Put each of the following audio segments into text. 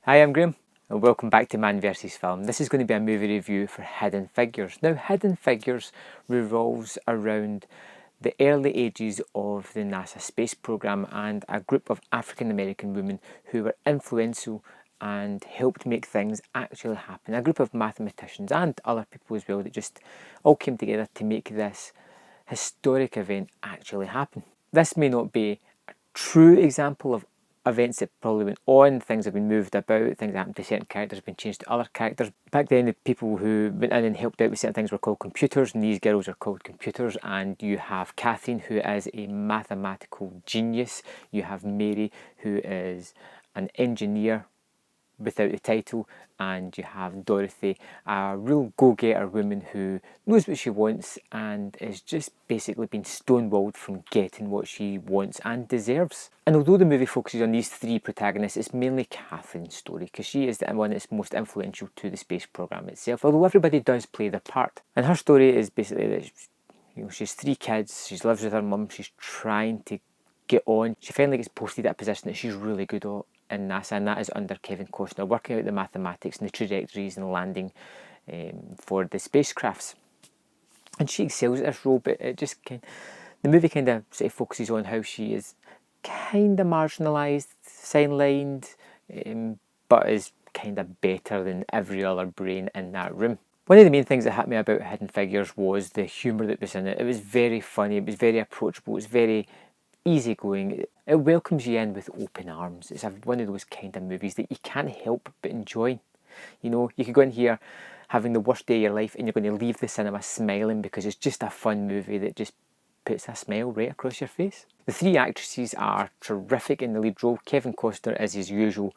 Hi, I'm Graham and welcome back to Man vs Film. This is going to be a movie review for Hidden Figures. Now, Hidden Figures revolves around the early ages of the NASA space program and a group of African American women who were influential and helped make things actually happen. A group of mathematicians and other people as well that just all came together to make this historic event actually happen. This may not be a true example of events that probably went on, things have been moved about, things that happened to certain characters have been changed to other characters. Back then the people who went in and helped out with certain things were called computers, and these girls are called computers. And you have Catherine, who is a mathematical genius. You have Mary, who is an engineer without the title, and you have Dorothy, a real go-getter woman who knows what she wants and is just basically been stonewalled from getting what she wants and deserves. And although the movie focuses on these three protagonists, it's mainly Catherine's story because she is the one that's most influential to the space program itself, although everybody does play their part. And her story is basically that she's three kids, she lives with her mum, she's trying to get on. She finally gets posted at a position that she's really good at in NASA, and that is under Kevin Costner, working out the mathematics and the trajectories and landing for the spacecrafts. And she excels at this role, but the movie kind of sort of focuses on how she is kind of marginalised, sidelined, but is kind of better than every other brain in that room. One of the main things that hit me about Hidden Figures was the humour that was in it. It was very funny, it was very approachable, it was very easygoing. It welcomes you in with open arms. It's one of those kind of movies that you can't help but enjoy. You know, you could go in here having the worst day of your life and you're going to leave the cinema smiling because it's just a fun movie that just puts a smile right across your face. The three actresses are terrific in the lead role. Kevin Costner is his usual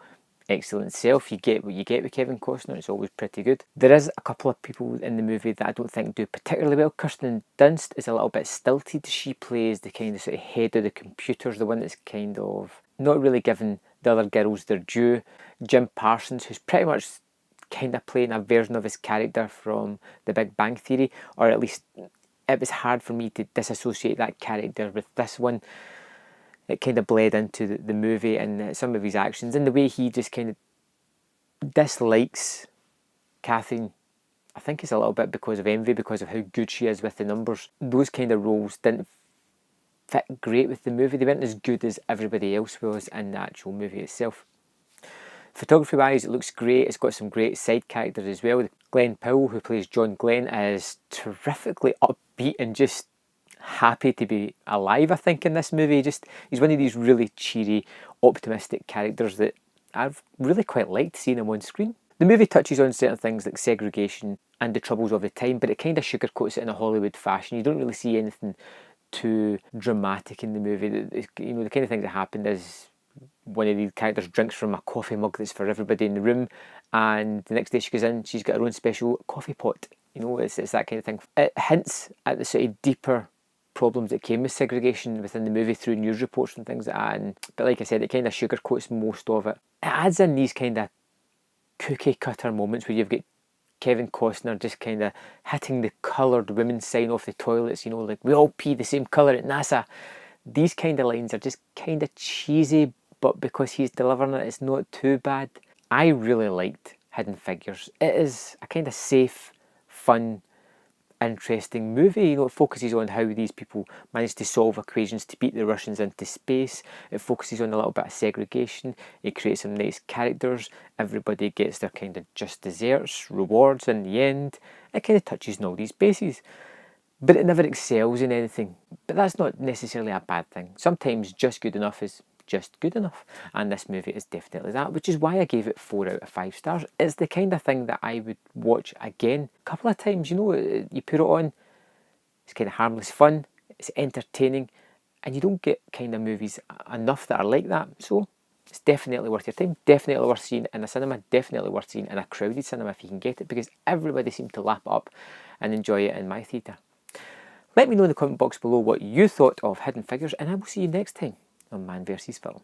excellent self. You get what you get with Kevin Costner, it's always pretty good. There is a couple of people in the movie that I don't think do particularly well. Kirsten Dunst is a little bit stilted. She plays the kind of sort of head of the computers, the one that's kind of not really giving the other girls their due. Jim Parsons, who's pretty much kind of playing a version of his character from The Big Bang Theory, or at least it was hard for me to disassociate that character with this one. It kind of bled into the movie and some of his actions, and the way he just kind of dislikes Catherine. I think it's a little bit because of envy, because of how good she is with the numbers. Those kind of roles didn't fit great with the movie. They weren't as good as everybody else was in the actual movie itself. Photography wise, it looks great. It's got some great side characters as well. Glenn Powell, who plays John Glenn, is terrifically upbeat and just happy to be alive, I think, in this movie. He's one of these really cheery, optimistic characters that I've really quite liked seeing him on screen. The movie touches on certain things like segregation and the troubles of the time, but it kind of sugarcoats it in a Hollywood fashion. You don't really see anything too dramatic in the movie. You know, the kind of thing that happened is one of these characters drinks from a coffee mug that's for everybody in the room, and the next day she goes in, she's got her own special coffee pot. You know, it's that kind of thing. It hints at the sort of deeper problems that came with segregation within the movie through news reports and things like that, but like I said, it kind of sugarcoats most of it. It adds in these kind of cookie cutter moments where you've got Kevin Costner just kind of hitting the coloured women sign off the toilets, you know, like we all pee the same colour at NASA. These kind of lines are just kind of cheesy, but because he's delivering it, it's not too bad. I really liked Hidden Figures. It is a kind of safe, fun, interesting movie. You know, it focuses on how these people manage to solve equations to beat the Russians into space. It focuses on a little bit of segregation. It creates some nice characters. Everybody gets their kind of just desserts, rewards in the end. It kind of touches on all these bases. But it never excels in anything. But that's not necessarily a bad thing. Sometimes just good enough is just good enough, and this movie is definitely that, which is why I gave it 4 out of 5 stars. It's the kind of thing that I would watch again a couple of times. You know, you put it on, it's kind of harmless fun, it's entertaining, and you don't get kind of movies enough that are like that. So it's definitely worth your time, definitely worth seeing in a cinema, definitely worth seeing in a crowded cinema if you can get it, because everybody seemed to lap up and enjoy it in my theatre. Let me know in the comment box below what you thought of Hidden Figures, and I will see you next time on Man vs Film.